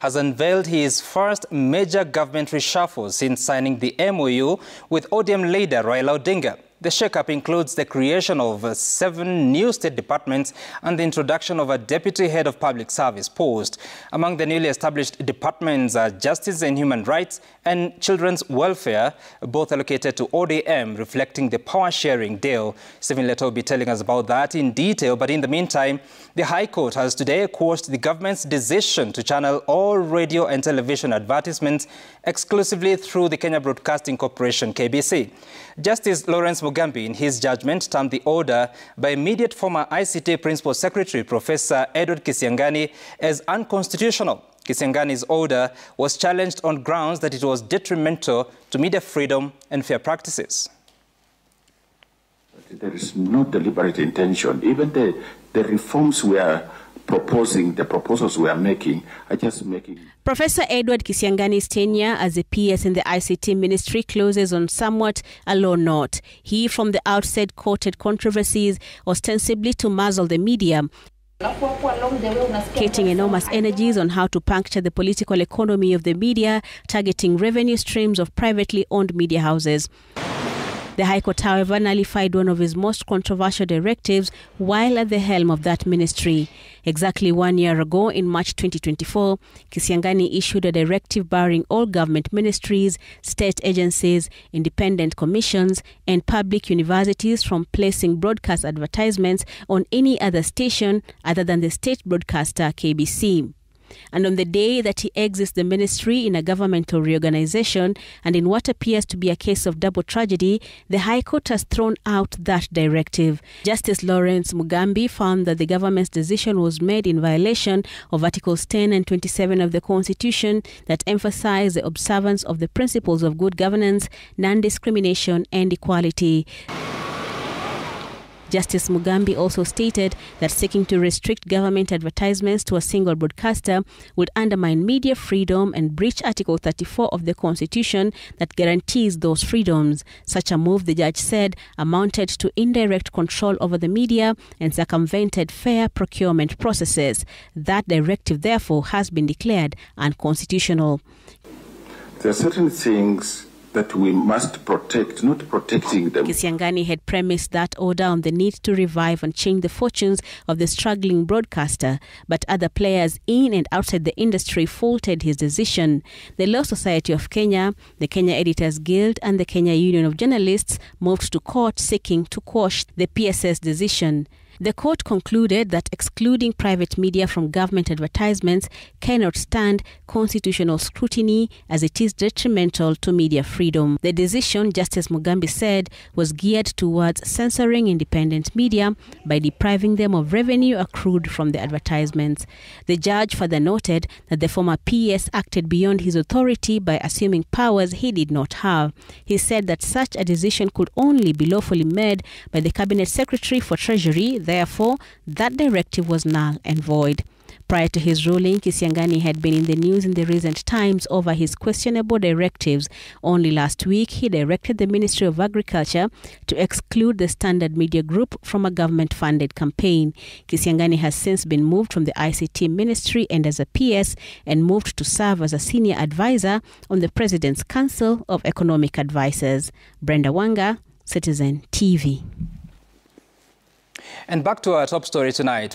has unveiled his first major government reshuffle since signing the MOU with ODM leader Raila Odinga. The shakeup includes the creation of 7 new state departments and the introduction of a deputy head of public service post. Among the newly established departments are Justice and Human Rights and Children's Welfare, both allocated to ODM, reflecting the power-sharing deal. Stephen Leto will be telling us about that in detail, but in the meantime, the High Court has today quashed the government's decision to channel all radio and television advertisements exclusively through the Kenya Broadcasting Corporation, KBC. Justice Lawrence Mugambi, in his judgment, termed the order by immediate former ICT Principal Secretary Professor Edward Kisiangani as unconstitutional. Kisiangani's order was challenged on grounds that it was detrimental to media freedom and fair practices. There is no deliberate intention. Even the reforms we are proposing, the proposals we are making, are just making... Professor Edward Kisiangani's tenure as a PS in the ICT ministry closes on somewhat a low note. He, from the outset, courted controversies ostensibly to muzzle the media, dedicating enormous energies on how to puncture the political economy of the media, targeting revenue streams of privately owned media houses. The High Court, however, nullified one of his most controversial directives while at the helm of that ministry. Exactly 1 year ago, in March 2024, Kisiangani issued a directive barring all government ministries, state agencies, independent commissions, and public universities from placing broadcast advertisements on any other station other than the state broadcaster KBC. And on the day that he exits the ministry in a governmental reorganization and in what appears to be a case of double tragedy, the High Court has thrown out that directive. Justice Lawrence Mugambi found that the government's decision was made in violation of Articles 10 and 27 of the Constitution that emphasize the observance of the principles of good governance, non-discrimination, and equality. Justice Mugambi also stated that seeking to restrict government advertisements to a single broadcaster would undermine media freedom and breach Article 34 of the Constitution that guarantees those freedoms. Such a move, the judge said, amounted to indirect control over the media and circumvented fair procurement processes. That directive, therefore, has been declared unconstitutional. There are certain things that we must protect, not protecting them. Kisiangani had premised that order on the need to revive and change the fortunes of the struggling broadcaster, but other players in and outside the industry faulted his decision. The Law Society of Kenya, the Kenya Editors Guild, and the Kenya Union of Journalists moved to court seeking to quash the PS's decision. The court concluded that excluding private media from government advertisements cannot stand constitutional scrutiny as it is detrimental to media freedom. The decision, Justice Mugambi said, was geared towards censoring independent media by depriving them of revenue accrued from the advertisements. The judge further noted that the former PS acted beyond his authority by assuming powers he did not have. He said that such a decision could only be lawfully made by the Cabinet Secretary for Treasury. Therefore, that directive was null and void. Prior to his ruling, Kisiangani had been in the news in the recent times over his questionable directives. Only last week, he directed the Ministry of Agriculture to exclude the Standard Media Group from a government-funded campaign. Kisiangani has since been moved from the ICT Ministry and as a PS and moved to serve as a senior advisor on the President's Council of Economic Advisers. Brenda Wanga, Citizen TV. And back to our top story tonight.